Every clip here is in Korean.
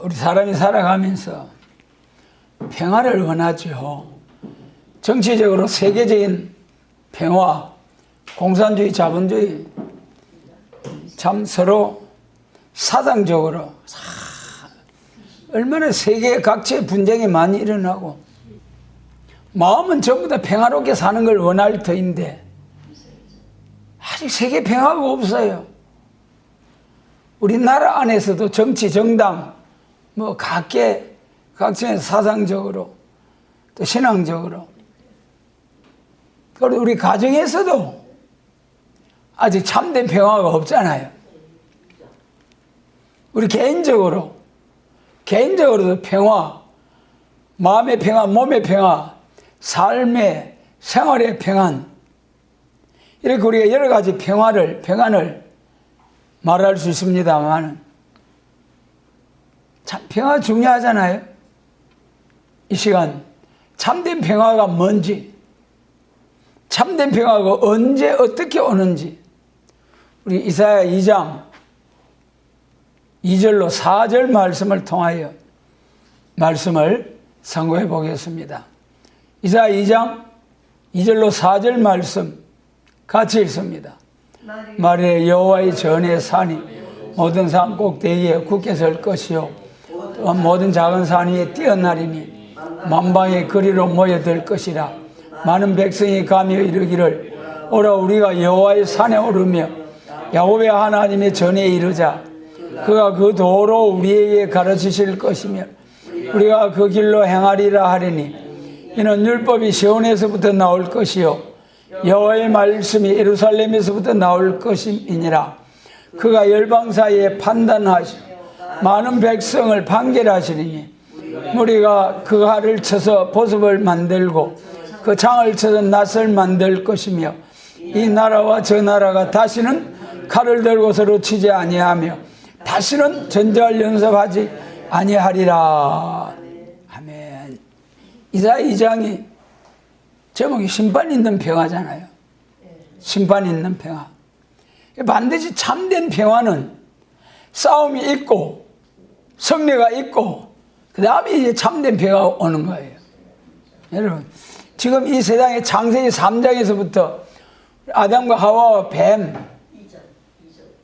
우리 사람이 살아가면서 평화를 원하죠. 정치적으로 세계적인 평화, 공산주의, 자본주의, 참 서로 사상적으로 얼마나 세계 각지의 분쟁이 많이 일어나고 마음은 전부 다 평화롭게 사는 걸 원할 터인데 아직 세계 평화가 없어요. 우리나라 안에서도 정치, 정당, 각계, 각층의 사상적으로 또 신앙적으로 그리고 우리 가정에서도 아직 참된 평화가 없잖아요. 우리 개인적으로도 평화, 마음의 평화, 몸의 평화, 삶의 생활의 평안 이렇게 우리가 여러 가지 평안을 말할 수 있습니다만 참 평화 중요하잖아요. 이 시간 참된 평화가 뭔지, 참된 평화가 언제 어떻게 오는지 우리 이사야 2장 2절로 4절 말씀을 통하여 말씀을 상고해 보겠습니다. 이사야 2장 2절로 4절 말씀 같이 읽습니다. 말에 여호와의 전의 산이 모든 산 꼭대기에 굳게 설 것이요 또한 모든 작은 산 위에 뛰어나리니 만방의 거리로 모여들 것이라. 많은 백성이 가며 이르기를 오라 우리가 여호와의 산에 오르며 야곱의 하나님의 전에 이르자. 그가 그 도로 우리에게 가르치실 것이며 우리가 그 길로 행하리라 하리니 이는 율법이 시온에서부터 나올 것이요 여호와의 말씀이 예루살렘에서부터 나올 것이니라. 그가 열방 사이에 판단하시고 많은 백성을 판결하시리니 우리가 그 칼을 쳐서 보습을 만들고 그 창을 쳐서 낫을 만들 것이며 이 나라와 저 나라가 다시는 칼을 들고 서로 치지 아니하며 다시는 전쟁을 연습하지 아니하리라. 아멘. 이사야 2장이 제목이 심판 있는 평화잖아요. 심판 있는 평화. 반드시 참된 평화는 싸움이 있고 승리가 있고 그 다음에 이제 참된 평화가 오는 거예요. 여러분 지금 이 세상의 창세기 3장에서부터 아담과 하와와 뱀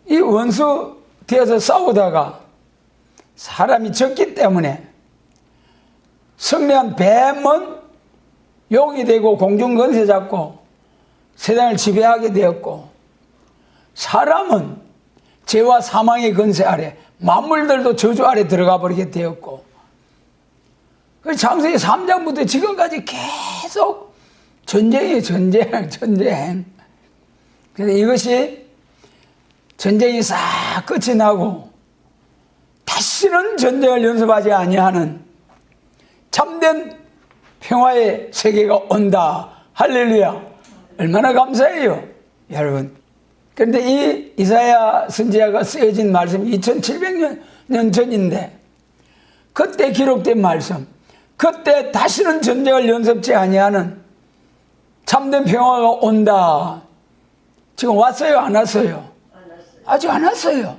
이 원수 뒤에서 싸우다가 사람이 졌기 때문에 승리한 뱀은 용이 되고 공중 권세 잡고 세상을 지배하게 되었고 사람은 죄와 사망의 권세 아래 만물들도 저주 아래 들어가 버리게 되었고 창세기 3장부터 지금까지 계속 전쟁이에요. 전쟁. 그래서 이것이 전쟁이 싹 끝이 나고 다시는 전쟁을 연습하지 아니하는 참된 평화의 세계가 온다. 할렐루야. 얼마나 감사해요, 여러분. 그런데 이 이사야 선지자가 쓰여진 말씀이 2700년 전인데 그때 기록된 말씀, 그때 다시는 전쟁을 연습지 아니하는 참된 평화가 온다. 지금 왔어요, 안 왔어요? 아직 안 왔어요.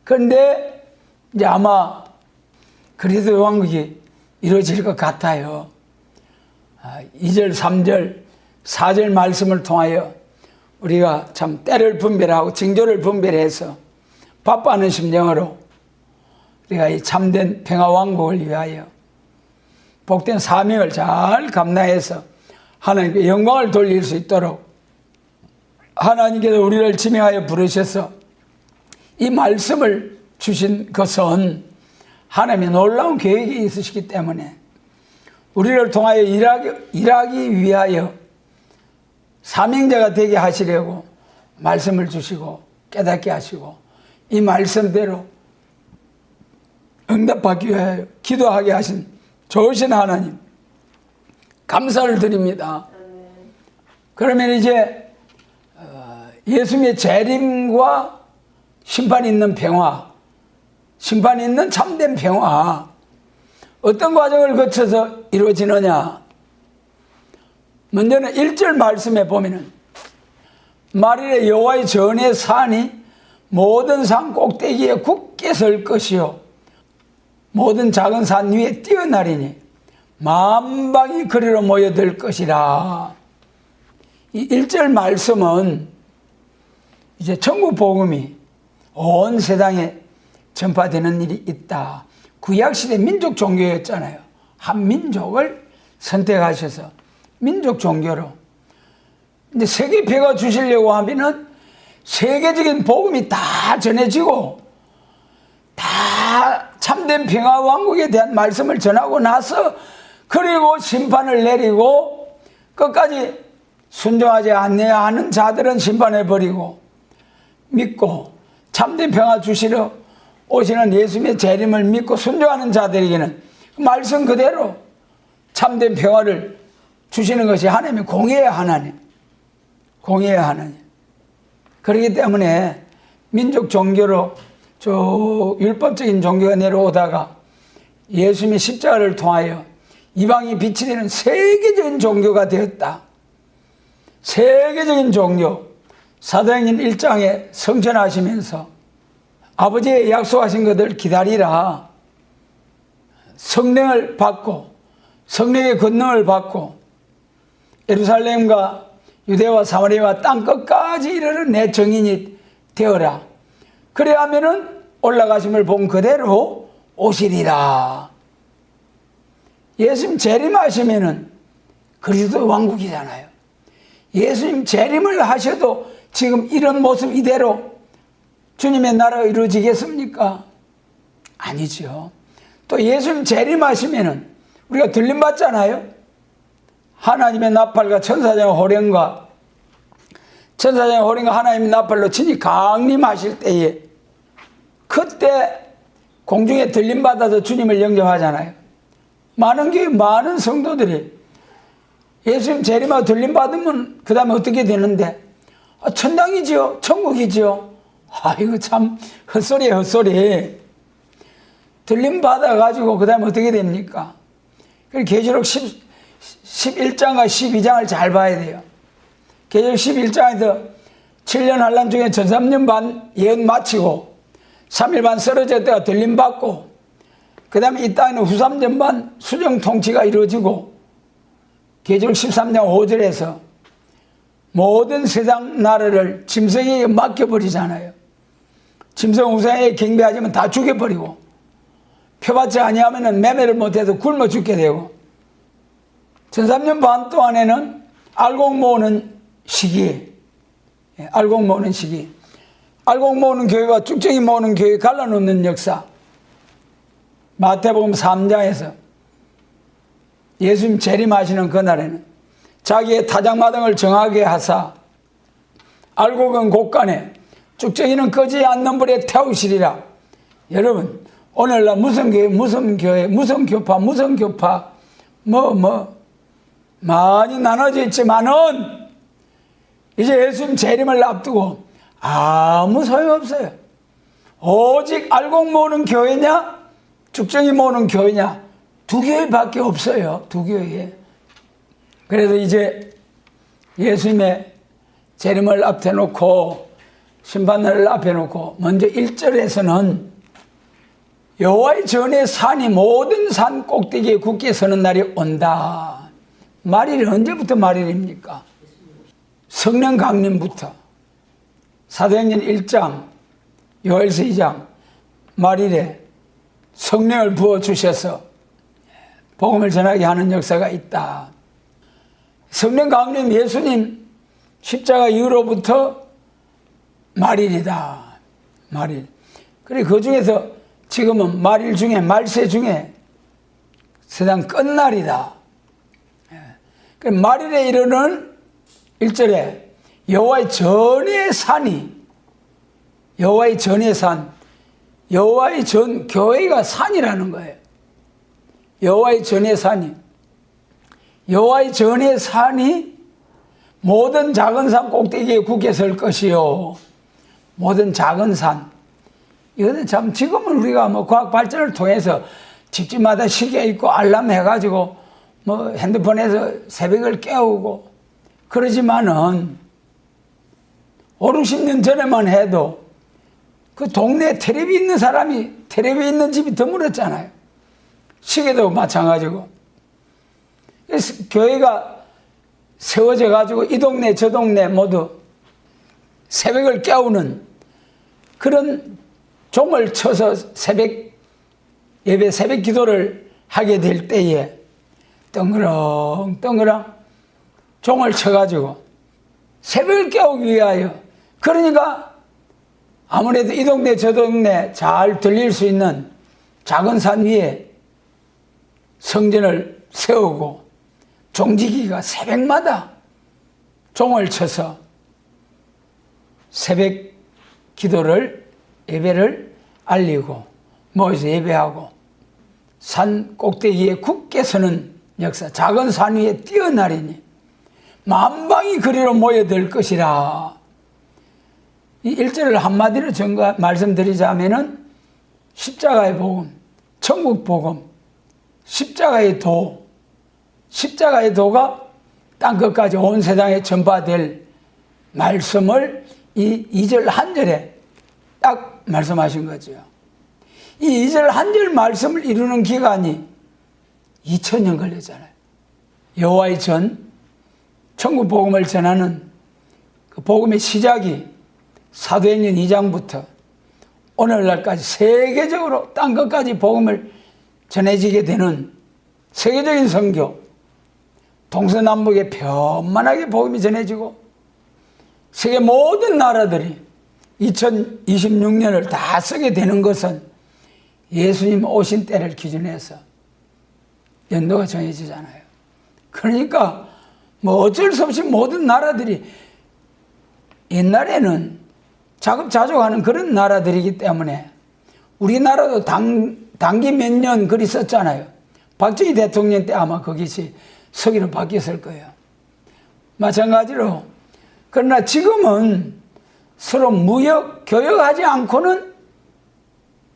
그런데 이제 아마 그리스도의 왕국이 이루어질 것 같아요. 2절, 3절, 4절 말씀을 통하여 우리가 참 때를 분별하고 징조를 분별해서 바빠하는 심정으로 우리가 이 참된 평화왕국을 위하여 복된 사명을 잘 감당해서 하나님께 영광을 돌릴 수 있도록 하나님께서 우리를 지명하여 부르셔서 이 말씀을 주신 것은 하나님의 놀라운 계획이 있으시기 때문에 우리를 통하여 일하기 위하여 사명자가 되게 하시려고 말씀을 주시고 깨닫게 하시고 이 말씀대로 응답받기 위하여 기도하게 하신 좋으신 하나님 감사를 드립니다. 그러면 이제 예수님의 재림과 심판 있는 평화, 심판 있는 참된 평화 어떤 과정을 거쳐서 이루어지느냐. 먼저는 1절 말씀에 보면은 말일에 여호와의 전의 산이 모든 산 꼭대기에 굳게 설 것이요 모든 작은 산 위에 뛰어나리니 만방이 그리로 모여들 것이라. 이 1절 말씀은 이제 천국 복음이 온 세상에 전파되는 일이 있다. 구약시대 민족 종교였잖아요. 한 민족을 선택하셔서 민족 종교로. 근데 세계표가 주시려고 하면은 세계적인 복음이 다 전해지고 다 참된 평화왕국에 대한 말씀을 전하고 나서 그리고 심판을 내리고 끝까지 순종하지 않아야 하는 자들은 심판해버리고 믿고 참된 평화 주시러 오시는 예수님의 재림을 믿고 순종하는 자들에게는 말씀 그대로 참된 평화를 주시는 것이 하나님의 공의의 하나님. 공의의 하나님. 그렇기 때문에 민족 종교로 저 율법적인 종교가 내려오다가 예수님의 십자가를 통하여 이방이 빛이 되는 세계적인 종교가 되었다. 세계적인 종교. 사도행전 1장에 성천하시면서 아버지의 약속하신 것을 기다리라. 성령을 받고 성령의 권능을 받고 예루살렘과 유대와 사마리아와 땅끝까지 이르는 내 증인이 되어라. 그래야 하면은 올라가심을 본 그대로 오시리라. 예수님 재림하시면은 그리스도 왕국이잖아요. 예수님 재림을 하셔도 지금 이런 모습 이대로 주님의 나라가 이루어지겠습니까? 아니죠. 또 예수님 재림하시면은 우리가 들림받잖아요. 하나님의 나팔과 천사장의 호령과 하나님의 나팔로 친히 강림하실 때에 그때 공중에 들림받아서 주님을 영접하잖아요. 많은 교회 많은 성도들이 예수님 재림하고 들림받으면 그 다음에 어떻게 되는데 천당이지요, 천국이지요. 이거 참 헛소리예요, 헛소리. 들림받아가지고 그 다음에 어떻게 됩니까? 계시록 11장과 12장을 잘 봐야 돼요. 계시록 11장에서 7년 환란 중에 전 3년 반 예언 마치고 3일 반 쓰러졌다가 들림받고 그 다음에 이 땅에는 후 3년 반 수정 통치가 이루어지고 계시록 13장 5절에서 모든 세상 나라를 짐승에게 맡겨버리잖아요. 짐승 우상에게 경배하지만 다 죽여버리고 표받지 아니하면 매매를 못해서 굶어 죽게 되고 전 3년 반 동안에는 알곡 모으는 시기, 알곡 모으는 시기, 알곡 모으는 교회와 쭉정이 모으는 교회 갈라놓는 역사. 마태복음 3장에서 예수님 재림하시는 그날에는 자기의 타작마당을 정하게 하사 알곡은 곳간에 쭉정이는 꺼지지 않는 불에 태우시리라. 여러분 오늘날 무슨 교회 무슨 교파 많이 나눠져 있지만은 이제 예수님 재림을 앞두고 아무 소용없어요. 오직 알곡 모으는 교회냐 쭉정이 모으는 교회냐 두 교회밖에 없어요. 두 교회. 그래서 이제 예수님의 재림을 앞에 놓고 심판날을 앞에 놓고 먼저 1절에서는 여호와의 전의 산이 모든 산 꼭대기에 굳게 서는 날이 온다. 말일이 언제부터 말일입니까? 성령 강림부터. 사도행전 1장, 요엘서 2장 말일에 성령을 부어주셔서 복음을 전하게 하는 역사가 있다. 성령 강림 예수님 십자가 이후로부터 말일이다. 말일. 그리고 그 중에서 지금은 말일 중에 말세 중에 세상 끝날이다. 말일에 이르는 1절에 여호와의 전의 산이 여호와의 전의 산 여호와의 전 교회가 산이라는 거예요. 여호와의 전의 산이 여호와의 전의 산이 모든 작은 산 꼭대기에 굳게 설 것이요. 모든 작은 산. 이거는 참 지금은 우리가 과학 발전을 통해서 집집마다 시계 있고 알람 해가지고 핸드폰에서 새벽을 깨우고 그러지만은 5, 60년 전에만 해도 그 동네에 텔레비 있는 사람이 텔레비 있는 집이 드물었잖아요. 시계도 마찬가지고. 그래서 교회가 세워져 가지고 이 동네 저 동네 모두 새벽을 깨우는 그런 종을 쳐서 예배 새벽 기도를 하게 될 때에 덩그렁 종을 쳐가지고 새벽을 깨우기 위하여, 그러니까 아무래도 이 동네 저 동네 잘 들릴 수 있는 작은 산 위에 성전을 세우고 종지기가 새벽마다 종을 쳐서 새벽 기도를 예배를 알리고 모여서 예배하고 산 꼭대기에 굳게 서는 역사, 작은 산 위에 뛰어나리니 만방이 그리로 모여들 것이라. 이 1절을 한마디로 말씀드리자면은 십자가의 복음, 천국 복음, 십자가의 도가 땅끝까지 온 세상에 전파될 말씀을 이 2절 한 절에 딱 말씀하신 거죠. 이 2절 한 절 말씀을 이루는 기간이 2000년 걸렸잖아요. 여호와의 전 천국 복음을 전하는 그 복음의 시작이 사도행전 2장부터 오늘날까지 세계적으로 땅끝까지 복음을 전해지게 되는 세계적인 선교, 동서남북에 편만하게 복음이 전해지고 세계 모든 나라들이 2026년을 다 쓰게 되는 것은 예수님 오신 때를 기준해서 연도가 정해지잖아요. 그러니까 뭐 어쩔 수 없이 모든 나라들이 옛날에는 자급자족하는 그런 나라들이기 때문에 우리나라도 단기 몇 년 그리 썼잖아요. 박정희 대통령 때 아마 거기서 서기로 바뀌었을 거예요. 마찬가지로 그러나 지금은 서로 무역, 교역하지 않고는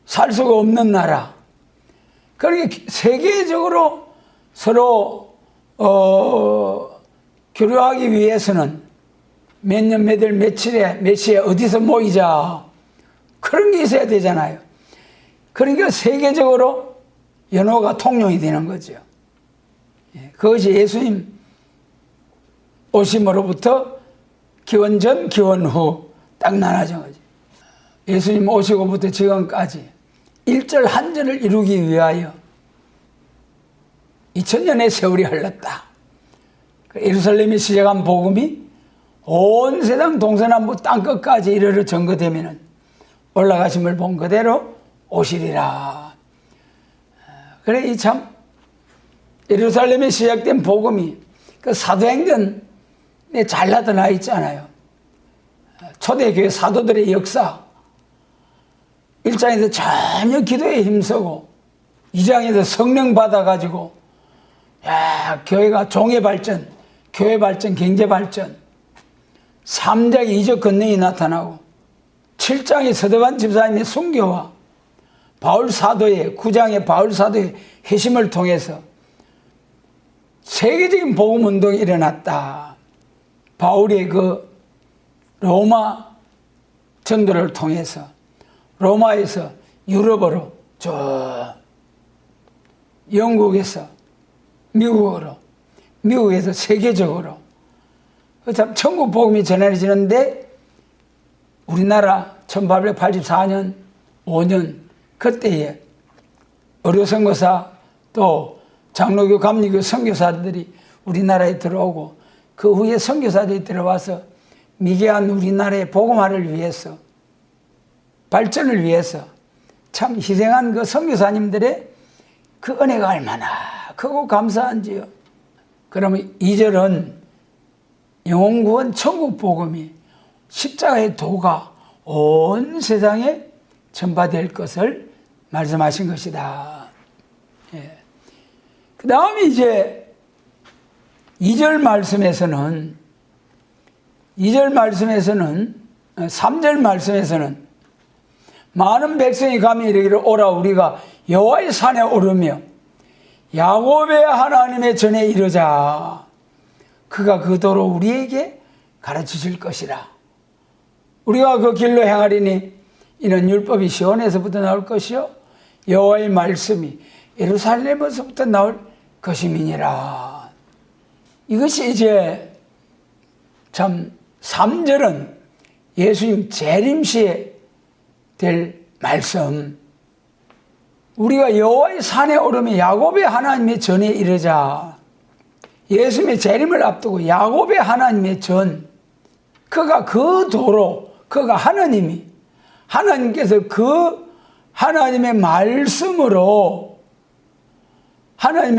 살 수가 없는 나라. 그러니까 세계적으로 서로 교류하기 위해서는 몇 년, 몇 월, 며칠에, 몇 시에 어디서 모이자. 그런 게 있어야 되잖아요. 그러니까 세계적으로 연호가 통용이 되는 거죠. 그것이 예수님 오심으로부터 기원 전, 기원 후 딱 나눠진 거죠. 예수님 오시고부터 지금까지 1절 한 절을 이루기 위하여 2000년의 세월이 흘렀다. 예루살렘이 시작한 복음이 온 세상 동서남북 땅끝까지 이르러 전거되면 올라가심을 본 그대로 오시리라. 그래, 이 참 예루살렘에 시작된 복음이 그 사도행전에 잘 나타나 있잖아요. 초대교회 사도들의 역사. 1장에서 전혀 기도에 힘쓰고 2장에서 성령 받아가지고 교회가 종의 발전, 교회 발전, 경제 발전. 3장에 이적 권능이 나타나고 7장에 서대반 집사님의 순교와 바울 사도의 9장의 바울 사도의 회심을 통해서 세계적인 복음 운동이 일어났다. 바울의 그 로마 전도를 통해서 로마에서 유럽으로 저 영국에서 미국으로, 미국에서 세계적으로 참 천국 복음이 전해지는데 우리나라 1884년 5년 그때에 의료 선교사 또 장로교 감리교 선교사들이 우리나라에 들어오고 그 후에 선교사들이 들어와서 미개한 우리나라의 복음화를 위해서 발전을 위해서 참 희생한 그 선교사님들의 그 은혜가 얼마나 크고 감사한지요. 그러면 2절은 영혼구원 천국 복음이 십자가의 도가 온 세상에 전파될 것을 말씀하신 것이다. 예. 그 다음에 이제 2절 말씀에서는 3절 말씀에서는 많은 백성이 가며 이르기를 오라 우리가 여호와의 산에 오르며 야곱의 하나님의 전에 이르자. 그가 그 도로 우리에게 가르치실 것이라. 우리가 그 길로 행하리니 이는 율법이 시온에서부터 나올 것이요 여호와의 말씀이 예루살렘에서부터 나올 것임이니라. 이것이 이제 참 3절은 예수님 재림시에 될 말씀. 우리가 여호와의 산에 오르며 야곱의 하나님의 전에 이르자. 예수님의 재림을 앞두고 야곱의 하나님의 전, 그가 그 도로, 그가 하나님께서 그 하나님의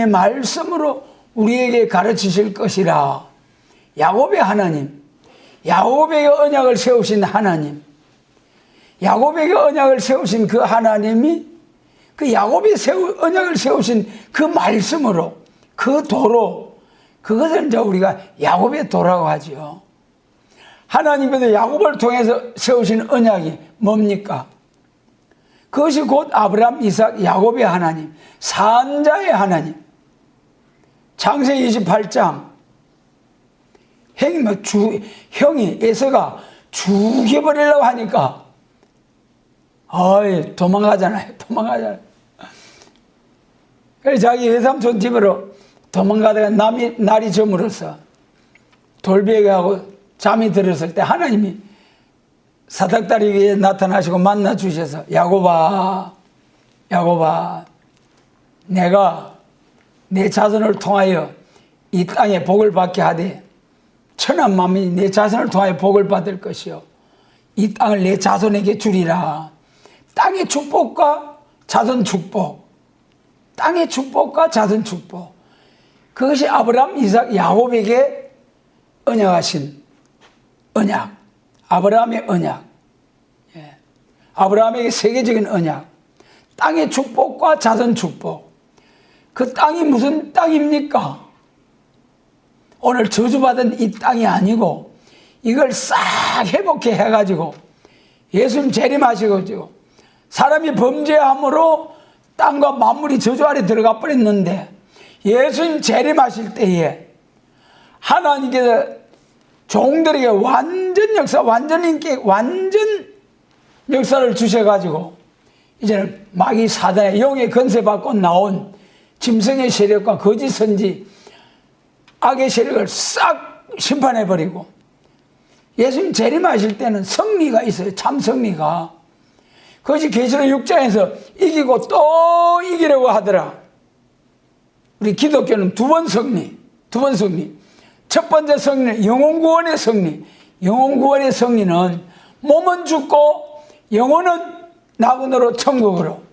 말씀으로 우리에게 가르치실 것이라. 야곱의 하나님, 야곱에게 언약을 세우신 하나님, 야곱에게 언약을 세우신 그 하나님이 그 야곱이 언약을 세우신 그 말씀으로, 그 도로, 그것을 이제 우리가 야곱의 도라고 하죠. 하나님께서 야곱을 통해서 세우신 언약이 뭡니까? 그것이 곧 아브라함, 이삭, 야곱의 하나님, 산자의 하나님. 창세기 28장 형이 에서가 죽여버리려고 하니까 도망가잖아요. 그래서 자기 외삼촌 집으로 도망가다가 날이 저물어서 돌베개하고 잠이 들었을 때 하나님이 사닥다리 위에 나타나시고 만나 주셔서 야곱아, 내가 내 자손을 통하여 이 땅에 복을 받게 하되 천한 만민이 내 자손을 통하여 복을 받을 것이요 이 땅을 내 자손에게 주리라. 땅의 축복과 자손 축복, 땅의 축복과 자손 축복. 그것이 아브라함, 이삭, 야곱에게 언약하신 언약, 아브라함의 언약, 아브라함에게 세계적인 언약, 땅의 축복과 자손 축복. 그 땅이 무슨 땅입니까? 오늘 저주받은 이 땅이 아니고 이걸 싹 회복해 해가지고 예수님 재림하시고 사람이 범죄함으로 땅과 만물이 저주 아래 들어가 버렸는데 예수님 재림하실 때에 하나님께서 종들에게 완전 역사, 완전 역사를 주셔가지고 이제는 마귀 사단의 영의 건세 받고 나온 짐승의 세력과 거짓 선지 악의 세력을 싹 심판해버리고 예수님 재림하실 때는 승리가 있어요. 참 승리가. 그것이 계시록 6장에서 이기고 또 이기려고 하더라. 우리 기독교는 두 번 승리. 첫 번째 승리는 영혼구원의 승리. 영혼구원의 승리는 몸은 죽고 영혼은 낙원으로 천국으로.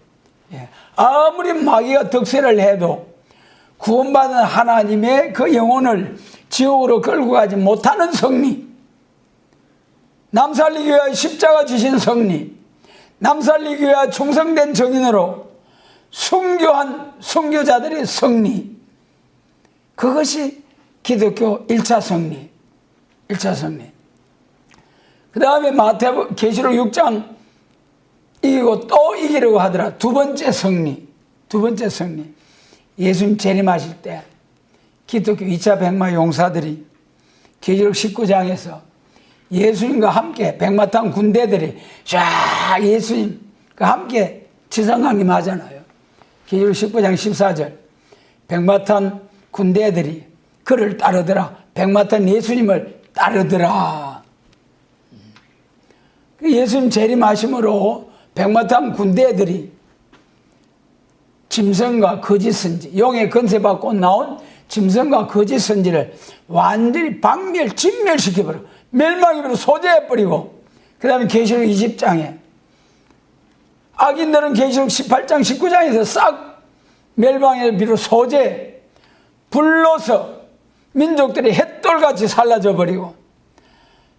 아무리 마귀가 득세를 해도 구원받은 하나님의 그 영혼을 지옥으로 끌고 가지 못하는 승리. 남 살리기 위하여 십자가 지신 승리. 남 살리기 위하여 충성된 증인으로 순교한 순교자들의 승리. 그것이 기독교 1차 승리. 그 다음에 계시록 6장 이기고 또 이기려고 하더라. 두 번째 승리. 예수님 재림하실 때 기독교 2차 백마 용사들이 계시록 19장에서 예수님과 함께 백마탄 군대들이 쫙 예수님과 함께 지성강림하잖아요. 계시록 19장 14절 백마탄 군대들이 그를 따르더라. 백마탄 예수님을 따르더라. 예수님 재림하심으로 백마탄 군대들이 짐승과 거짓 선지, 용의 건세받고 나온 짐승과 거짓 선지를 완전히 진멸시켜버려. 멸망해버려. 소재해버리고. 그 다음에 계시록 20장에 악인들은 계시록 18장 19장에서 싹 멸망에 비롯 소재 불로서 민족들이 햇돌같이 살라져 버리고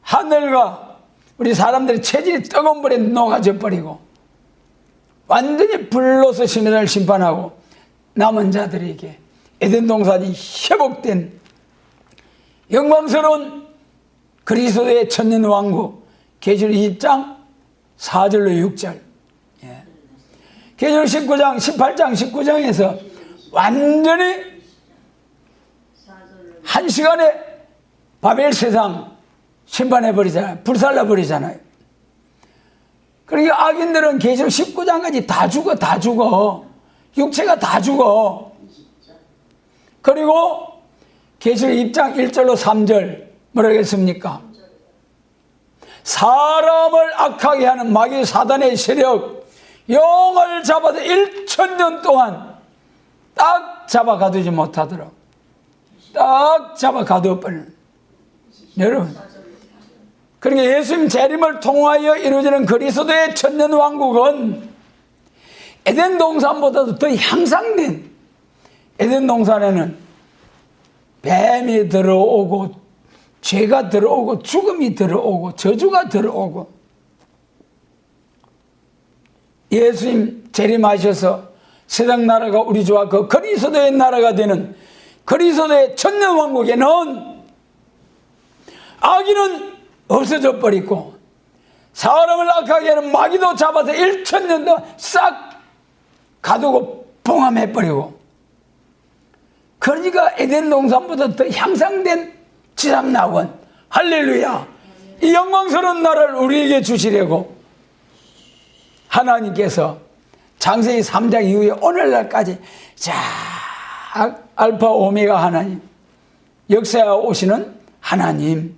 하늘과 우리 사람들의 체질이 뜨거운 불에 녹아져 버리고 완전히 불로서 시민을 심판하고 남은 자들에게 에덴 동산이 회복된 영광스러운 그리스도의 천년 왕국. 계시록 20장 4절로 6절. 계시록 19장 18장 19장에서 완전히 한 시간에 바벨 세상 심판해버리잖아요. 불살라버리잖아요. 그러니까 악인들은 계시록 19장까지 다 죽어. 육체가 다 죽어. 그리고 계시록 2장 1절로 3절 뭐라고 했습니까? 사람을 악하게 하는 마귀 사단의 세력 영을 잡아서 1000년 동안 딱 잡아 가두지 못하더라. 딱 잡아 가두어버리는. 여러분, 그러니까 예수님 재림을 통하여 이루어지는 그리스도의 천년왕국은 에덴 동산보다도 더 향상된, 에덴 동산에는 뱀이 들어오고 죄가 들어오고 죽음이 들어오고 저주가 들어오고, 예수님 재림하셔서 세상 나라가 우리 주와 그 그리스도의 나라가 되는 그리스도의 천년왕국에는 악인은 없어져 버리고 사람을 악하게 하는 마귀도 잡아서 1000년 동안 싹 가두고 봉함해버리고, 그러니까 에덴 동산보다 더 향상된 지상낙원, 할렐루야, 이 영광스러운 나라를 우리에게 주시려고 하나님께서 창세기 3장 이후에 오늘날까지 자 알파 오메가 하나님, 역사에 오시는 하나님,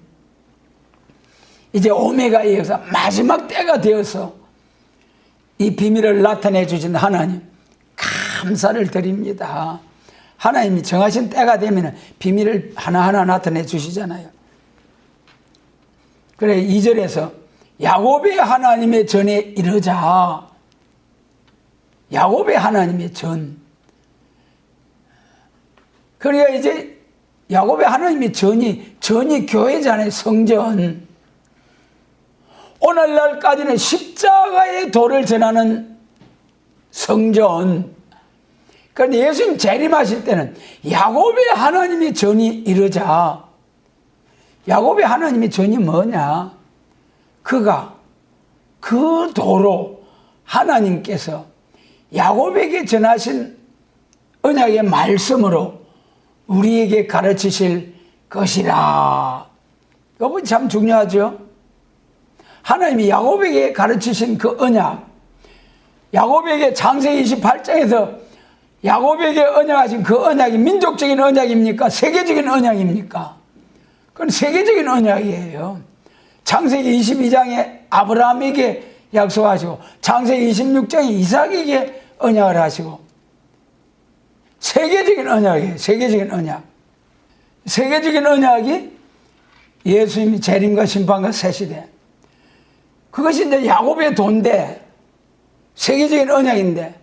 이제 오메가의 역사 마지막 때가 되어서 이 비밀을 나타내 주신 하나님 감사를 드립니다. 하나님이 정하신 때가 되면 비밀을 하나하나 나타내 주시잖아요. 그래 2절에서 야곱의 하나님의 전에 이르자. 야곱의 하나님의 전. 그러니까 이제 야곱의 하나님의 전이 교회잖아요. 성전. 오늘날까지는 십자가의 도를 전하는 성전. 그런데 예수님 재림하실 때는 야곱의 하나님의 전이 이르자. 야곱의 하나님의 전이 뭐냐? 그가 그 도로 하나님께서 야곱에게 전하신 언약의 말씀으로 우리에게 가르치실 것이라. 이거 참 중요하죠? 하나님이 야곱에게 가르치신 그 언약, 야곱에게 창세기 28장에서 야곱에게 언약하신 그 언약이 민족적인 언약입니까? 세계적인 언약입니까? 그건 세계적인 언약이에요. 창세기 22장에 아브라함에게 약속하시고 창세기 26장에 이삭에게 언약을 하시고, 세계적인 언약이에요. 세계적인 언약. 세계적인 언약이 예수님이 재림과 심판과 새 시대, 그것이 이제 야곱의 도인데 세계적인 언약인데,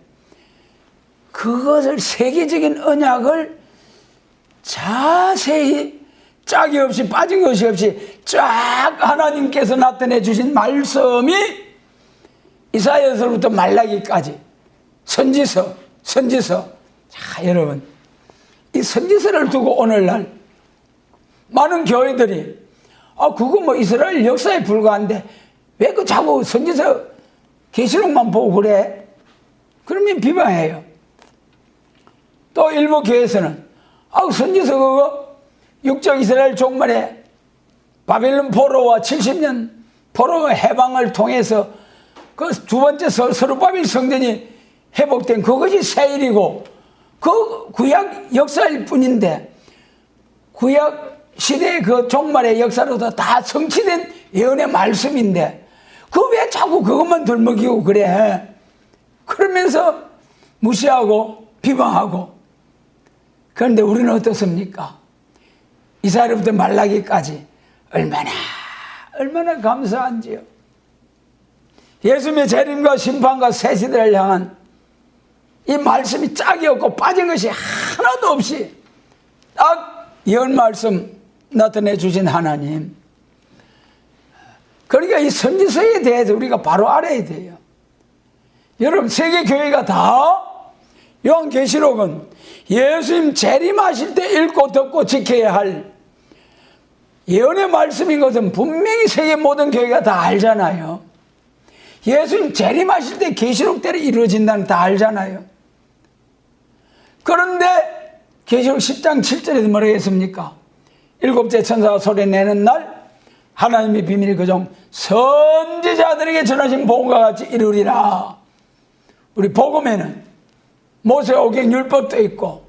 그것을 세계적인 언약을 자세히 짝이 없이 빠진 것이 없이 쫙 하나님께서 나타내 주신 말씀이 이사야서부터 말라기까지 선지서. 자, 여러분, 이 선지서를 두고 오늘날 많은 교회들이 그거 뭐 이스라엘 역사에 불과한데 왜 그 자꾸 선지서 계시록만 보고 그래? 그러면 비방해요. 또 일부 교회에서는 선지서 그거 육적 이스라엘 종말에 바벨론 포로와 70년 포로 해방을 통해서 그 두 번째 서르바벨 성전이 회복된 그것이 새 일이고 그 구약 역사일 뿐인데, 구약 시대의 그 종말의 역사로도 다 성취된 예언의 말씀인데 그 왜 자꾸 그것만 들먹이고 그래? 그러면서 무시하고 비방하고. 그런데 우리는 어떻습니까? 이사야로부터 말라기까지 얼마나 감사한지요. 예수님의 재림과 심판과 새 시대를 향한 이 말씀이 짝이 없고 빠진 것이 하나도 없이 딱 예언 말씀 나타내 주신 하나님. 그러니까 이 선지서에 대해서 우리가 바로 알아야 돼요. 여러분, 세계 교회가 다 요한계시록은 예수님 재림하실 때 읽고 듣고 지켜야 할 예언의 말씀인 것은 분명히 세계 모든 교회가 다 알잖아요. 예수님 재림하실 때 계시록대로 이루어진다는 다 알잖아요. 그런데 계시록 10장 7절에도 뭐라고 했습니까? 일곱째 천사가 소리 내는 날 하나님의 비밀이 그중 선지자들에게 전하신 복음과 같이 이루리라. 우리 복음에는 모세오경 율법도 있고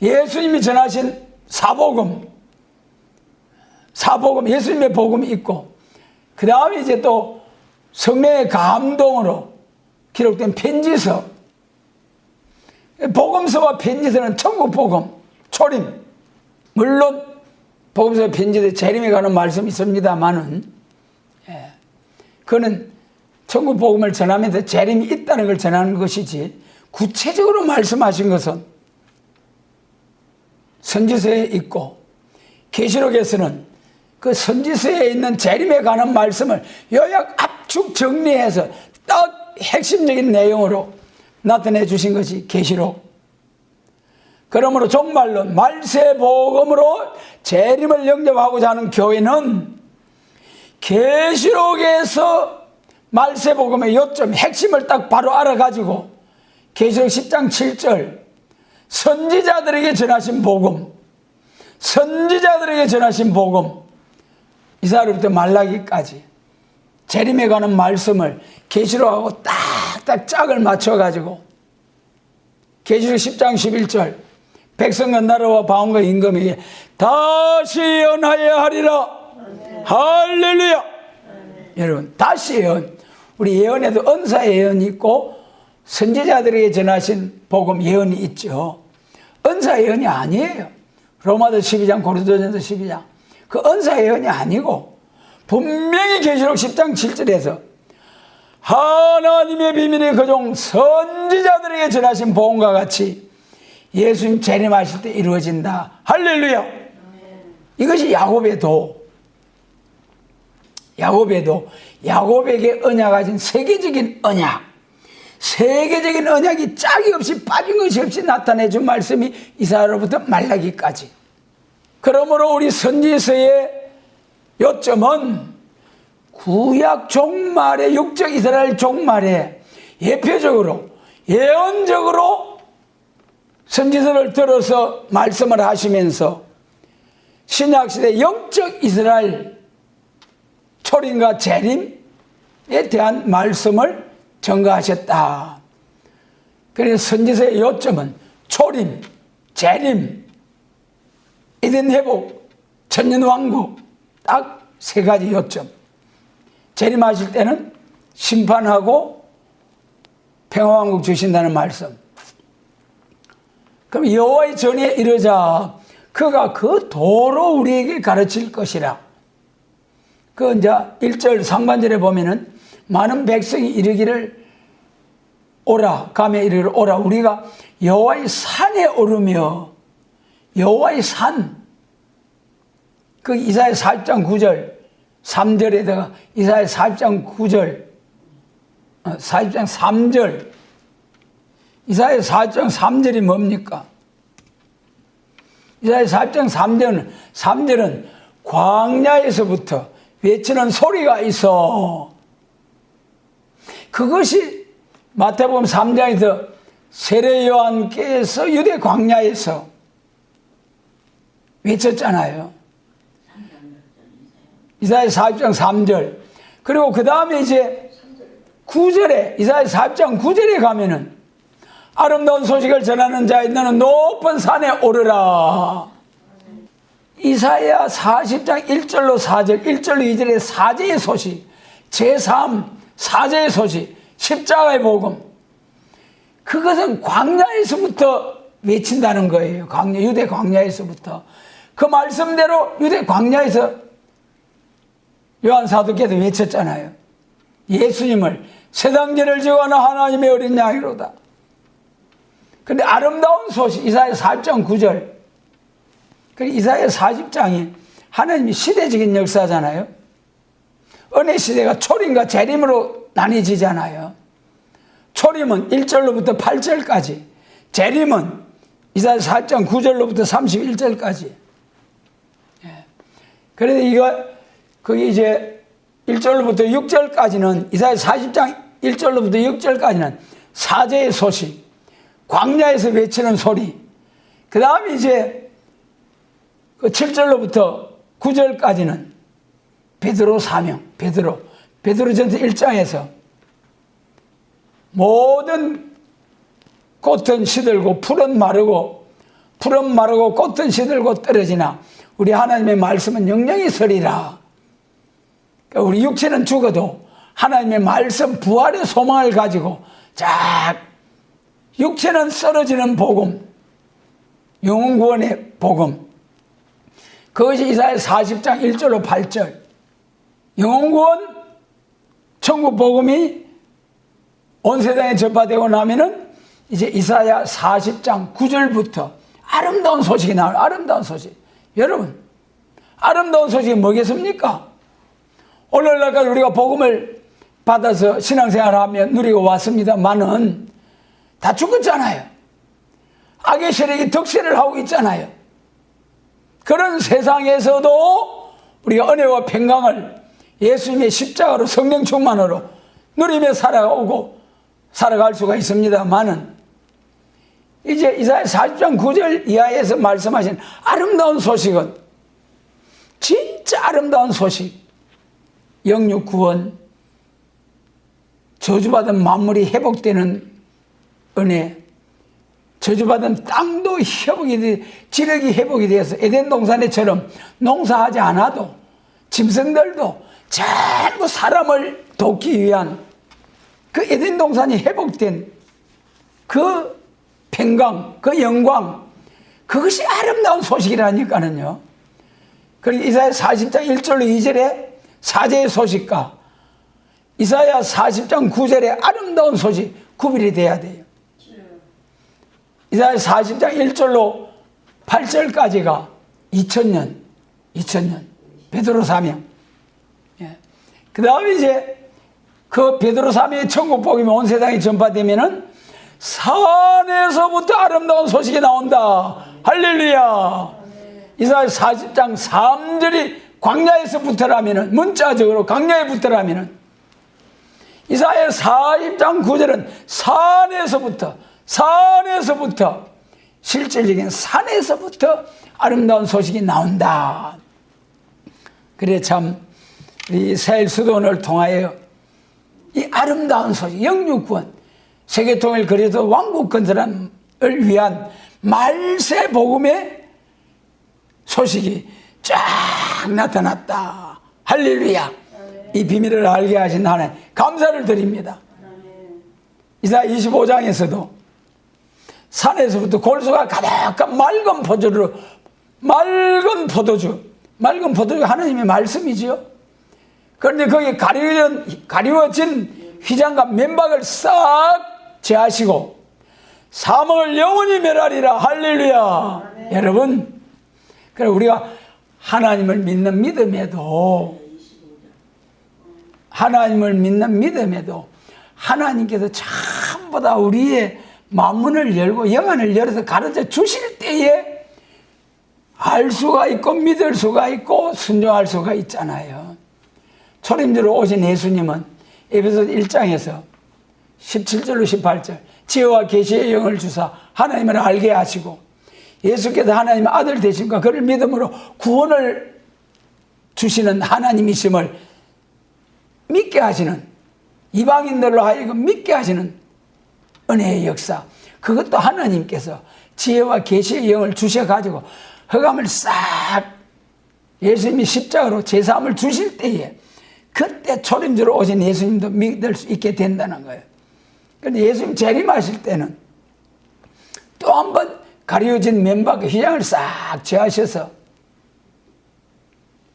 예수님이 전하신 사복음 예수님의 복음이 있고 그 다음에 이제 또 성령의 감동으로 기록된 편지서, 복음서와 편지서는 천국 복음, 초림, 물론 복음서 편지서에 재림에 관한 말씀이 있습니다만은 그거는 천국 복음을 전하면서 재림이 있다는 걸 전하는 것이지 구체적으로 말씀하신 것은 선지서에 있고 계시록에서는 그 선지서에 있는 재림에 관한 말씀을 요약 압축 정리해서 딱 핵심적인 내용으로 나타내 주신 것이 계시록. 그러므로 종말로 말세복음으로 재림을 영접하고자 하는 교회는 계시록에서 말세복음의 요점, 핵심을 딱 바로 알아가지고 계시록 10장 7절 선지자들에게 전하신 복음, 이사야로부터 말라기까지 재림에 관한 말씀을 계시록하고 딱딱 짝을 맞춰가지고 계시록 10장 11절 백성과 나라와 방언과 임금에게 다시 예언하여야 하리라. 할렐루야. 여러분, 다시 예언. 우리 예언에도 은사 예언이 있고 선지자들에게 전하신 복음 예언이 있죠. 은사 예언이 아니에요. 로마서 12장, 고린도전서 12장. 그 은사 예언이 아니고 분명히 계시록 10장 7절에서 하나님의 비밀이 그종 선지자들에게 전하신 복음과 같이 예수님 재림하실 때 이루어진다. 할렐루야. 이것이 야곱의 도. 야곱에게 언약 가진 세계적인 언약이 짝이 없이 빠진 것이 없이 나타내 준 말씀이 이사야로부터 말라기까지. 그러므로 우리 선지서의 요점은 구약 종말의 육적 이스라엘 종말에 예표적으로 예언적으로 선지서를 들어서 말씀을 하시면서 신약시대 영적 이스라엘 초림과 재림에 대한 말씀을 전가하셨다. 그래서 선지서의 요점은 초림, 재림, 에덴 회복, 천년왕국 딱 세 가지 요점. 재림하실 때는 심판하고 평화왕국 주신다는 말씀. 그럼 여호와의 전에 이르자 그가 그 도로 우리에게 가르칠 것이라. 그 이제 1절 상반절에 보면은 많은 백성이 이르기를 오라, 감에 이르기를 오라. 우리가 여호와의 산에 오르며 여호와의 산. 그 이사야 40장 9절 3절에다가 이사야 40장 9절 40장 3절 이사야 40장 3절이 뭡니까? 이사야 40장 3절은 광야에서부터 외치는 소리가 있어. 그것이 마태복음 3장에서 세례 요한께서 유대 광야에서 외쳤잖아요. 이사야 40장 3절. 그리고 그 다음에 이제 9절에, 이사야 40장 9절에 가면은 아름다운 소식을 전하는 자에 너는 높은 산에 오르라. 이사야 40장 1절로 4절, 1절로 2절의 사제의 소식, 제3 사제의 소식, 십자가의 복음. 그것은 광야에서부터 외친다는 거예요. 유대 광야에서부터. 그 말씀대로 유대 광야에서 요한 사도께서 외쳤잖아요. 예수님을 세상죄를 지고 하는 하나님의 어린 양이로다. 그런데 아름다운 소식, 이사야 40장 9절. 이사야 40장이 하나님이 시대적인 역사잖아요. 은혜 시대가 초림과 재림으로 나뉘어지잖아요. 초림은 1절로부터 8절까지, 재림은 이사야 40장 9절로부터 31절까지. 그래서 그게 이제 1절로부터 6절까지는, 이사야 40장 1절로부터 6절까지는 사제의 소식, 광야에서 외치는 소리. 그 다음에 이제 그 7절로부터 9절까지는 베드로 사명, 베드로전서 1장에서 모든 꽃은 시들고 풀은 마르고 꽃은 시들고 떨어지나 우리 하나님의 말씀은 영영이 서리라. 그러니까 우리 육체는 죽어도 하나님의 말씀 부활의 소망을 가지고 쫙 육체는 쓰러지는 복음, 영혼 구원의 복음, 그것이 이사야 40장 1절로 8절 영혼 구원 천국 복음이 온 세상에 전파되고 나면은 이제 이사야 40장 9절부터 아름다운 소식이 나와요. 아름다운 소식. 여러분, 아름다운 소식이 뭐겠습니까? 오늘날까지 우리가 복음을 받아서 신앙생활하며 누리고 왔습니다만은 다 죽었잖아요. 악의 세력이 득세를 하고 있잖아요. 그런 세상에서도 우리가 은혜와 평강을 예수님의 십자가로 성령 충만으로 누리며 살아갈 수가 있습니다만은 이제 이사야 40장 9절 이하에서 말씀하신 아름다운 소식은 진짜 아름다운 소식, 영육 구원, 저주받은 만물이 회복되는 은혜, 저주받은 땅도 지력이 회복이 되어서 에덴 동산에처럼 농사하지 않아도 짐승들도 전부 사람을 돕기 위한 그 에덴 동산이 회복된 그 평강, 그 영광, 그것이 아름다운 소식이라니까는요. 그리고 이사야 40장 1절로 2절에 사제의 소식과 이사야 40장 9절에 아름다운 소식 구별이 돼야 돼요. 이사야 40장 1절로 8절까지가 2000년 베드로 사명. 그 다음에 이제 그 베드로 사명의 천국 복음이 온 세상에 전파되면은 산에서부터 아름다운 소식이 나온다. 할렐루야. 이사야 40장 3절이 광야에서부터라면은, 문자적으로 광야에부터라면은, 이사야 40장 9절은 산에서부터 실질적인 산에서부터 아름다운 소식이 나온다. 그래 참 이 세일 수도원을 통하여 이 아름다운 소식, 영육구원, 세계통일 그리스도 왕국 건설을 위한 말세 복음의 소식이 쫙 나타났다. 할렐루야. 이 비밀을 알게 하신 하나님 감사를 드립니다. 이사야 25장에서도 산에서부터 골수가 가득한 맑은 포도주 하나님의 말씀이지요. 그런데 거기에 가리워진 휘장과 면박을 싹 제하시고 사망을 영원히 멸하리라. 할렐루야. 네. 여러분, 그래 우리가 하나님을 믿는 믿음에도 하나님께서 전부 다 우리의 마음문을 열고 영안을 열어서 가르쳐 주실 때에 알 수가 있고 믿을 수가 있고 순종할 수가 있잖아요. 초림주로 오신 예수님은 에베소 1장에서 17절로 18절 지혜와 계시의 영을 주사 하나님을 알게 하시고 예수께서 하나님의 아들 되심과 그를 믿음으로 구원을 주시는 하나님이심을 믿게 하시는, 이방인들로 하여금 믿게 하시는 은혜의 역사, 그것도 하나님께서 지혜와 계시의 영을 주셔가지고 흑암을 싹 예수님이 십자가로 제사함을 주실 때에 그때 초림주로 오신 예수님도 믿을 수 있게 된다는 거예요. 그런데 예수님 재림하실 때는 또 한 번 가려진 면박의 휘장을 싹 제하셔서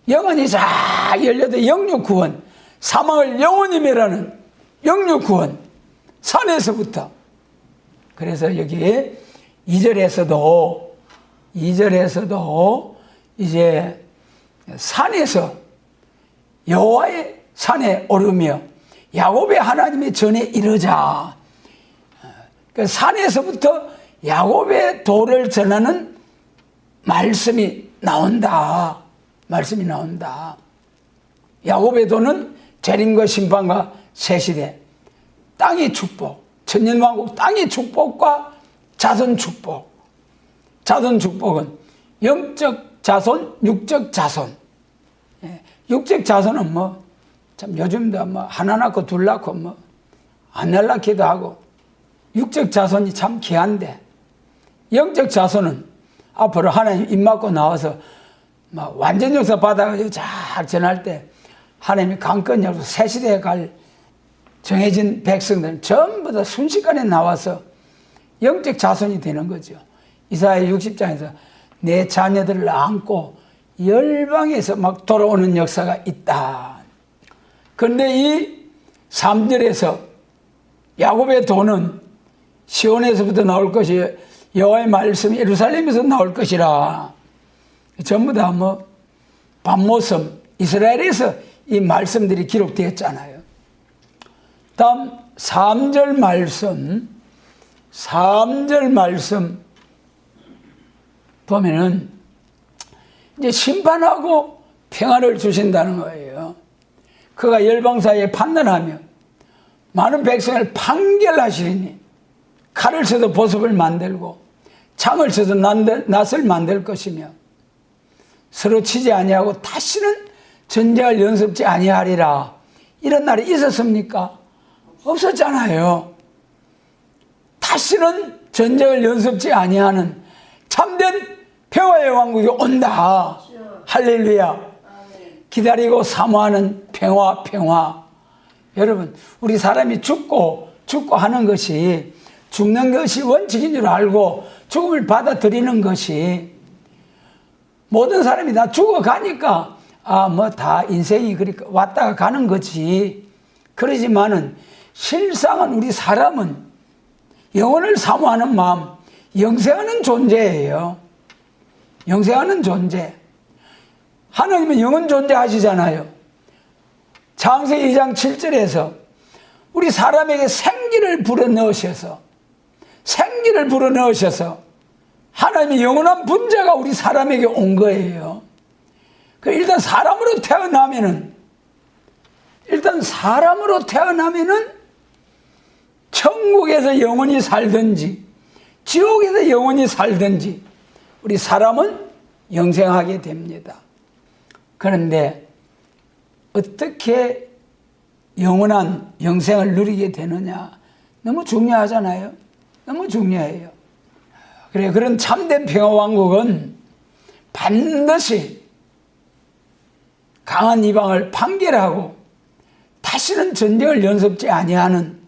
영원히 싹 열려도 영육구원, 사망을 영원히 멸하는 영육구원, 산에서부터. 그래서 여기 2절에서도 이제 산에서 여호와의 산에 오르며 야곱의 하나님의 전에 이르자. 그 산에서부터 야곱의 도를 전하는 말씀이 나온다. 야곱의 도는 재림과 심판과 새시대, 땅의 축복, 천년왕국 땅의 축복과 자손 축복. 자손 축복은 영적 자손, 육적 자손. 육적 자손은 참 요즘도 하나 낳고 둘 낳고 안 낳기도 하고 육적 자손이 참 귀한데 영적 자손은 앞으로 하나님 입 막고 나와서 막 완전 역사 받아가지고 쫙 전할 때 하나님이 강권 열고 새 시대에 갈 정해진 백성들은 전부 다 순식간에 나와서 영적 자손이 되는 거죠. 이사야 60장에서 내 자녀들을 안고 열방에서 막 돌아오는 역사가 있다. 그런데 이 3절에서 야곱의 돈은 시온에서부터 나올 것이 여호와의 말씀이 예루살렘에서 나올 것이라. 전부 다 반모섬 이스라엘에서 이 말씀들이 기록되었잖아요. 다음 3절 말씀 보면은 이제 심판하고 평안을 주신다는 거예요. 그가 열방 사이에 판단하며 많은 백성을 판결하시리니 칼을 써도 보습을 만들고 창을 써도 낫을 만들 것이며 서로 치지 아니하고 다시는 전쟁을 연습지 아니하리라. 이런 날이 있었습니까? 없었잖아요. 다시는 전쟁을 연습지 아니하는 참된 평화의 왕국이 온다. 할렐루야. 기다리고 사모하는 평화. 여러분, 우리 사람이 죽고 하는 것이, 죽는 것이 원칙인 줄 알고 죽음을 받아들이는 것이, 모든 사람이 다 죽어가니까 다 인생이 그러니까 왔다가 가는 거지. 그러지만은 실상은 우리 사람은 영혼을 사모하는 마음, 영생하는 존재예요. 영생하는 존재. 하나님은 영원 존재하시잖아요. 창세기 2장 7절에서 우리 사람에게 생기를 불어넣으셔서 하나님의 영원한 분자가 우리 사람에게 온 거예요. 일단 사람으로 태어나면은 천국에서 영원히 살든지 지옥에서 영원히 살든지 우리 사람은 영생하게 됩니다. 그런데 어떻게 영원한 영생을 누리게 되느냐? 너무 중요하잖아요. 너무 중요해요. 그래, 그런 참된 평화왕국은 반드시 강한 이방을 판결하고 다시는 전쟁을 연습지 아니하는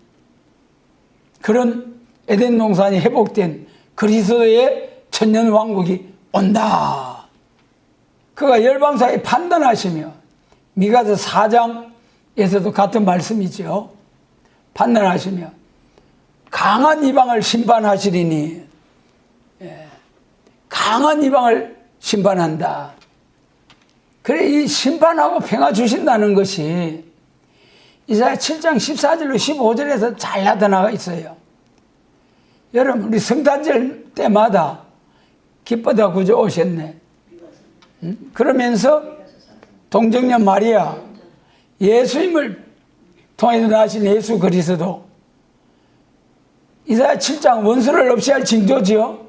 그런 에덴 동산이 회복된 그리스도의 천년왕국이 온다. 그가 열방사에 판단하시며 미가서 4장에서도 같은 말씀이죠. 판단하시며 강한 이방을 심판하시리니, 강한 이방을 심판한다. 그래, 이 심판하고 평화 주신다는 것이 이사야 7장 14절로 15절에서 잘 나타나가 있어요. 여러분, 우리 성탄절 때마다 기뻐다 구주 오셨네. 그러면서 동정녀 마리아, 예수님을 통해서 나신 예수 그리스도, 이사야 7장 원수를 없이 할 징조지요.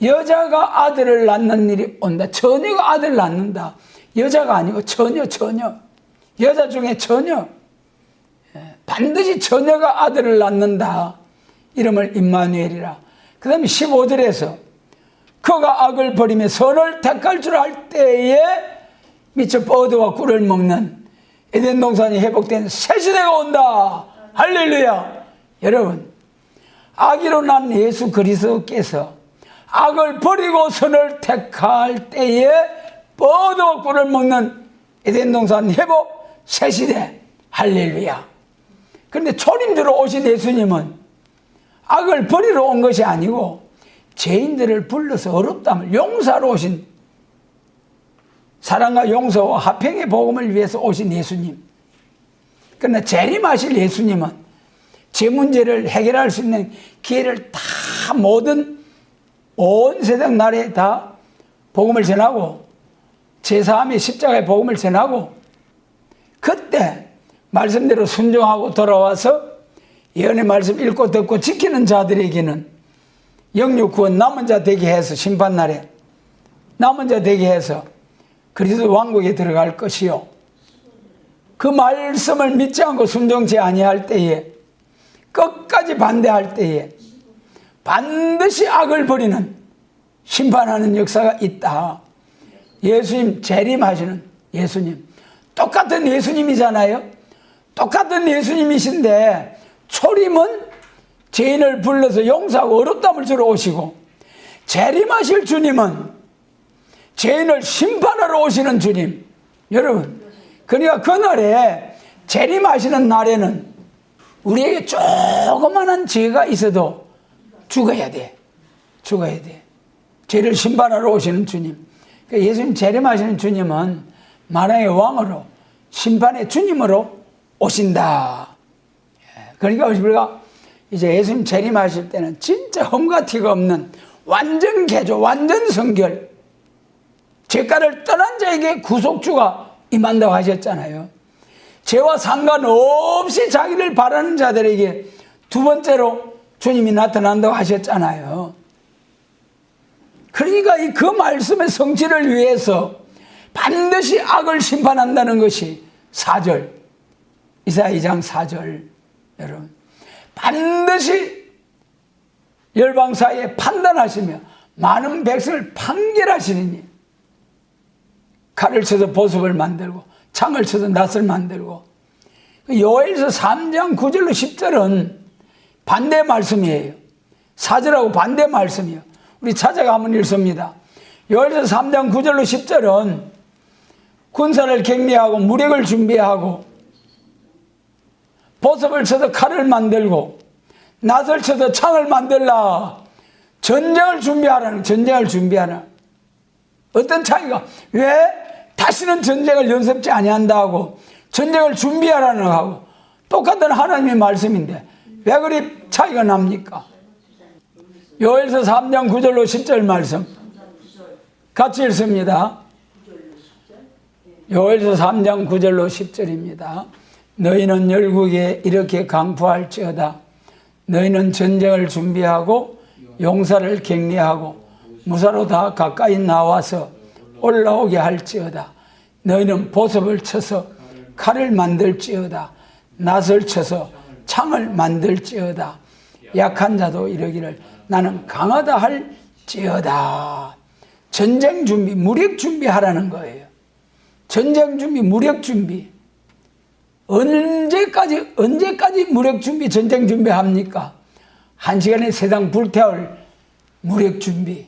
여자가 아들을 낳는 일이 온다. 처녀가 아들을 낳는다. 여자가 아니고 처녀. 여자 중에 처녀. 반드시 처녀가 아들을 낳는다. 이름을 임마누엘이라. 그 다음에 15절에서 그가 악을 버리며 선을 택할 줄 알 때에 미처 뻐드와 꿀을 먹는 에덴 동산이 회복된 새 시대가 온다. 할렐루야. 여러분, 악의로 난 예수 그리스도께서 악을 버리고 선을 택할 때에 뻐드와 꿀을 먹는 에덴 동산 회복 새 시대. 할렐루야. 그런데 초림대로 오신 예수님은 악을 버리러 온 것이 아니고 죄인들을 불러서 어렵담을 용서하러 오신, 사랑과 용서와 화평의 복음을 위해서 오신 예수님. 그러나 재림하실 예수님은 제 문제를 해결할 수 있는 기회를 다 모든 온 세상 나라에 다 복음을 전하고 제사함의 십자가의 복음을 전하고 그때 말씀대로 순종하고 돌아와서 예언의 말씀 읽고 듣고 지키는 자들에게는 영육 구원 남은 자 되게 해서 심판날에 남은 자 되게 해서 그리스도 왕국에 들어갈 것이요. 그 말씀을 믿지 않고 순종치 아니할 때에 끝까지 반대할 때에 반드시 악을 버리는 심판하는 역사가 있다. 예수님 재림하시는 예수님, 똑같은 예수님이잖아요. 똑같은 예수님이신데 초림은 죄인을 불러서 용서하고 어렵담을 주러 오시고, 재림하실 주님은 죄인을 심판하러 오시는 주님. 여러분, 그러니까 그날에 재림하시는 날에는 우리에게 조그마한 죄가 있어도 죽어야 돼. 죽어야 돼. 죄를 심판하러 오시는 주님. 그러니까 예수님 재림하시는 주님은 만왕의 왕으로, 심판의 주님으로 오신다. 그러니까 우리가 이제 예수님 재림하실 때는 진짜 험과 티가 없는 완전 개조, 완전 성결, 죄가를 떠난 자에게 구속주가 임한다고 하셨잖아요. 죄와 상관없이 자기를 바라는 자들에게 두 번째로 주님이 나타난다고 하셨잖아요. 그러니까 그 말씀의 성취를 위해서 반드시 악을 심판한다는 것이 4절, 이사야 2장 4절. 여러분, 반드시 열방 사이에 판단하시며 많은 백성을 판결하시리니, 칼을 쳐서 보습을 만들고 창을 쳐서 낫을 만들고. 요엘서 3장 9절로 10절은 반대 말씀이에요. 4절하고 반대 말씀이에요. 우리 찾아가면 읽습니다. 요엘서 3장 9절로 10절은 군사를 격리하고 무력을 준비하고 보습을 쳐서 칼을 만들고 낫을 쳐서 창을 만들라. 전쟁을 준비하라는, 전쟁을 준비하라. 어떤 차이가? 왜 다시는 전쟁을 연습지 아니한다고 전쟁을 준비하라는 하고 똑같은 하나님의 말씀인데 왜 그리 차이가 납니까? 요엘서 3장 9절로 10절 말씀 같이 읽습니다. 요엘서 3장 9절로 10절입니다. 너희는 열국에 이렇게 강포할지어다. 너희는 전쟁을 준비하고 용사를 격리하고 무사로 다 가까이 나와서 올라오게 할지어다. 너희는 보습을 쳐서 칼을 만들지어다. 낫을 쳐서 창을 만들지어다. 약한 자도 이러기를 나는 강하다 할지어다. 전쟁 준비, 무력 준비하라는 거예요. 전쟁 준비, 무력 준비. 언제까지 무력 준비, 전쟁 준비합니까? 1시간에 세상 불태울 무력 준비.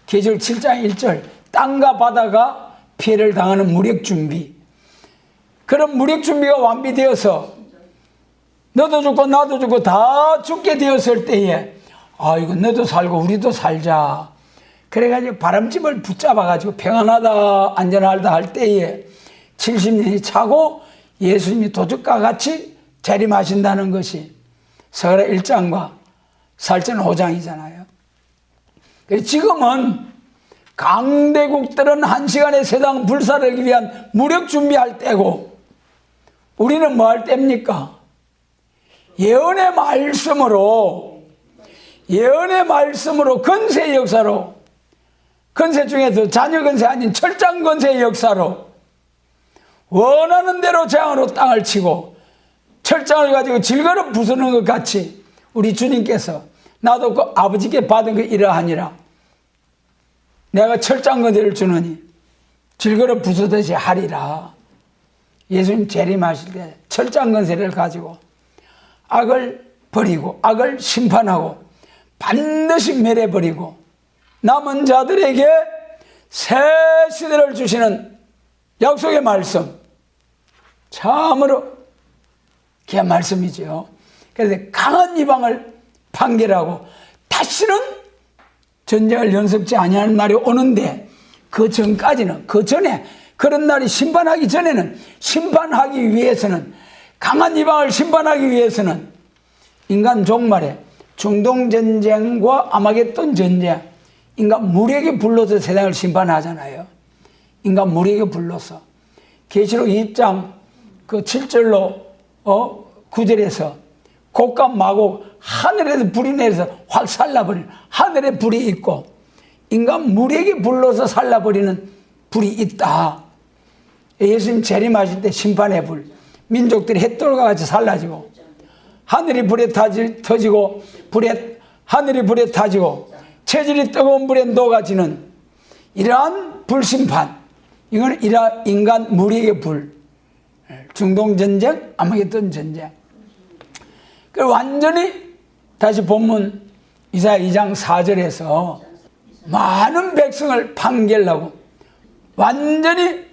계시록 7장 1절, 땅과 바다가 피해를 당하는 무력 준비. 그런 무력 준비가 완비되어서 너도 죽고 나도 죽고 다 죽게 되었을 때에 아이고 너도 살고 우리도 살자. 그래가지고 바람집을 붙잡아가지고 평안하다 안전하다 할 때에 70년이 차고 예수님이 도적과 같이 재림하신다는 것이 서가랴 1장과 사절전 5장이잖아요. 지금은 강대국들은 1시간에 세상 불사르기 위한 무력 준비할 때고 우리는 뭐 할 때입니까? 예언의 말씀으로 건세의 역사로, 건세 중에서 자녀 건세 아닌 철장 건세의 역사로 원하는 대로 재앙으로 땅을 치고 철장을 가지고 질거릇 부수는 것 같이 우리 주님께서 나도 그 아버지께 받은 그 이러하니라. 내가 철장 건세를 주느니 질거릇 부수듯이 하리라. 예수님 재림하실 때 철장 건세를 가지고 악을 버리고 악을 심판하고 반드시 멸해버리고 남은 자들에게 새 시대를 주시는 약속의 말씀, 참으로 귀한 말씀이죠. 그래서 강한 이방을 판결하고 다시는 전쟁을 연습지 아니하는 날이 오는데 그 전까지는, 그 전에 그런 날이 심판하기 전에는, 심판하기 위해서는, 강한 이방을 심판하기 위해서는 인간 종말에 중동전쟁과 아마겟돈 전쟁, 인간 무력에 불러서 세상을 심판하잖아요. 인간 무력에 불러서. 계시록 2장 그 7절로 9절에서 곡과 마곡 하늘에서 불이 내려서 확 살라버리는, 하늘에 불이 있고 인간 무력에 불러서 살라버리는 불이 있다. 예수님 재림하실 때 심판의 불, 민족들이 햇돌과 같이 살라지고 하늘이 불에 터지고 하늘이 불에 타지고 체질이 뜨거운 불에 녹아지는 이러한 불심판, 이건 인간 무리의 불, 중동전쟁, 아마겟돈 전쟁. 그 완전히 다시 본문 이사야 2장 4절에서 많은 백성을 판결하고 완전히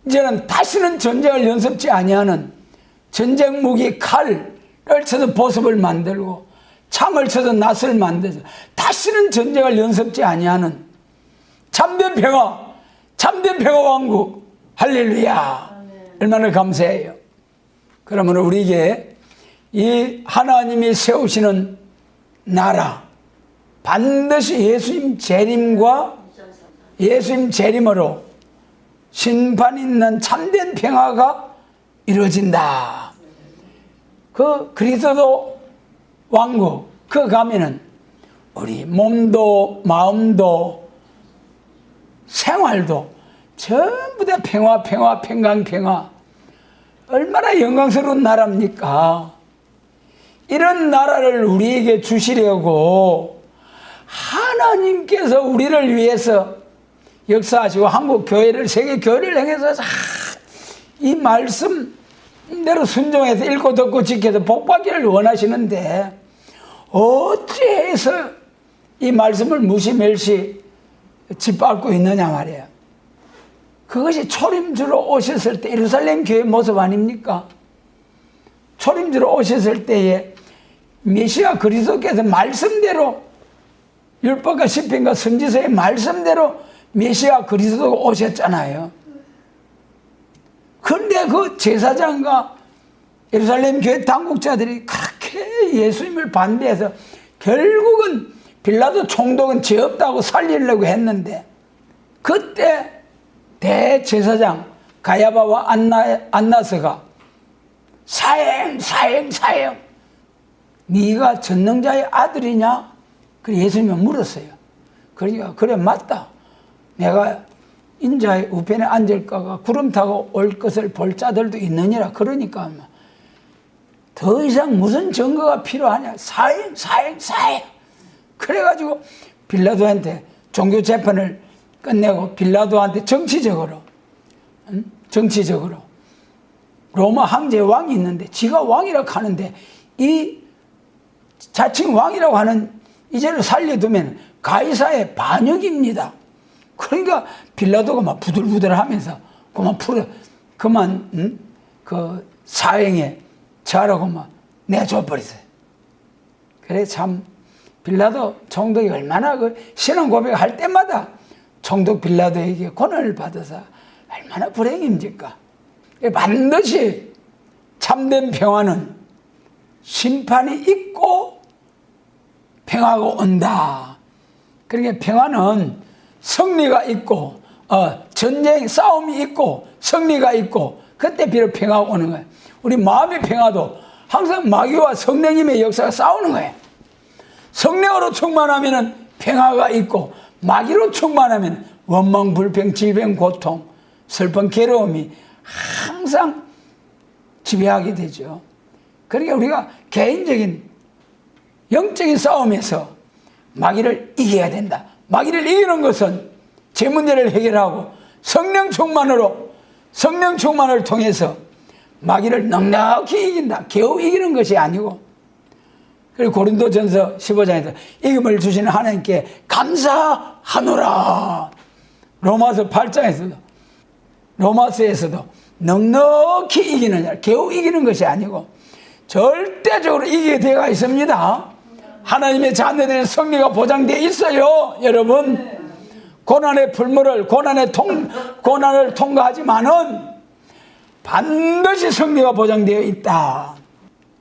이제는 다시는 전쟁을 연습지 아니하는 전쟁 무기 칼을 쳐서 보습을 만들고 창을 쳐서 낫을 만들어서 다시는 전쟁을 연습지 아니하는 참된 평화 왕국, 할렐루야. 얼마나 감사해요. 그러면 우리에게 이 하나님이 세우시는 나라, 반드시 예수님 재림으로 심판 있는 참된 평화가 이루어진다. 그 그리스도 왕국, 그 가면은 우리 몸도 마음도 생활도 전부 다 평화, 평강. 얼마나 영광스러운 나라입니까? 이런 나라를 우리에게 주시려고 하나님께서 우리를 위해서 역사하시고 한국 교회를, 세계 교회를 향해서 이 말씀대로 순종해서 읽고 듣고 지켜서 복받기를 원하시는데 어찌해서 이 말씀을 무시멸시 짓밟고 있느냐 말이에요. 그것이 초림주로 오셨을 때 예루살렘 교회 모습 아닙니까? 초림주로 오셨을 때에 메시아 그리스도께서 말씀대로 율법과 시편과 선지서의 말씀대로 메시아 그리스도가 오셨잖아요. 그런데 그 제사장과 예루살렘 교회 당국자들이 그렇게 예수님을 반대해서 결국은 빌라도 총독은 죄 없다고 살리려고 했는데 그때 대제사장 가야바와 안나스가 사형 네가 전능자의 아들이냐? 그래 예수님이 물었어요. 그러니까 그래 맞다. 내가 인자의 우편에 앉을까가 구름 타고 올 것을 볼 자들도 있느니라. 그러니까 더 이상 무슨 증거가 필요하냐? 사형. 그래가지고 빌라도한테 종교 재판을 끝내고 빌라도한테 정치적으로 로마 황제 왕이 있는데 지가 왕이라고 하는데 이 자칭 왕이라고 하는 이제를 살려두면 가이사의 반역입니다. 그러니까 빌라도가 막 부들부들하면서 그 사형에 저하라고 막 내줘버렸어요. 그래 참 빌라도 총독이 얼마나 그 신앙 고백할 때마다 총독 빌라도에게 고난을 받아서 얼마나 불행입니까? 반드시 참된 평화는 심판이 있고 평화가 온다. 그러니까 평화는 승리가 있고 전쟁 싸움이 있고 승리가 있고 그때 비록 평화가 오는 거예요. 우리 마음의 평화도 항상 마귀와 성령님의 역사가 싸우는 거예요. 성령으로 충만하면 평화가 있고 마귀로 충만하면 원망, 불평, 질병, 고통, 슬픔, 괴로움이 항상 지배하게 되죠. 그러니까 우리가 개인적인 영적인 싸움에서 마귀를 이겨야 된다. 마귀를 이기는 것은 제 문제를 해결하고 성령 충만을 통해서 마귀를 넉넉히 이긴다. 겨우 이기는 것이 아니고 그리고 고린도전서 15장에서 이김을 주시는 하나님께 감사하노라. 로마서 8장에서도 로마서에서도 넉넉히 이기는 자, 겨우 이기는 것이 아니고 절대적으로 이기게 되어 있습니다. 하나님의 자녀들의 승리가 보장되어 있어요. 여러분 고난의 풀물을 고난을 통과하지만은 반드시 승리가 보장되어 있다.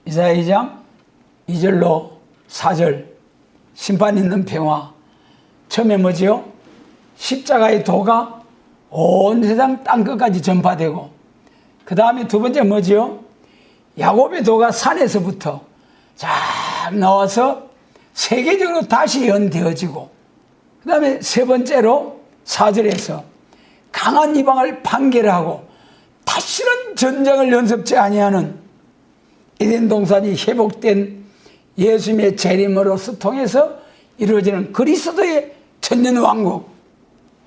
이사야 2장 2절로 4절 심판 있는 평화. 처음에 뭐지요? 십자가의 도가 온 세상 땅끝까지 전파되고 그 다음에 두 번째 뭐지요? 야곱의 도가 산에서부터 쫙 나와서 세계적으로 다시 연되어지고 그 다음에 세 번째로 4절에서 강한 이방을 판결하고 다시는 전쟁을 연습지 아니하는 에덴 동산이 회복된 예수님의 재림으로서 통해서 이루어지는 그리스도의 천년왕국,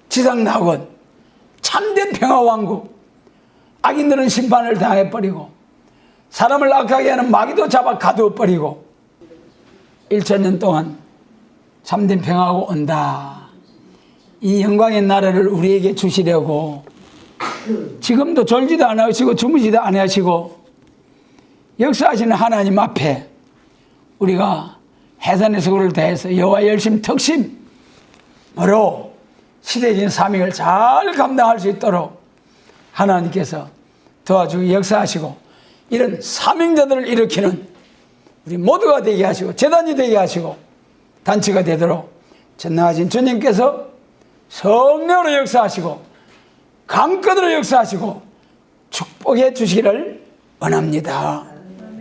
지상낙원, 참된 평화왕국. 악인들은 심판을 당해버리고 사람을 악하게 하는 마귀도 잡아 가두어버리고 1000년 동안 참된 평화가 온다. 이 영광의 나라를 우리에게 주시려고 지금도 졸지도 않으시고 주무시도 않으시고 역사하시는 하나님 앞에 우리가 해산의 수고를 다해서 여호와 열심 특심으로 시대적인 사명을 잘 감당할 수 있도록 하나님께서 도와주고 역사하시고 이런 사명자들을 일으키는 우리 모두가 되게 하시고 재단이 되게 하시고 단체가 되도록 전능하신 주님께서 성령으로 역사하시고 강권으로 역사하시고 축복해 주시기를 원합니다.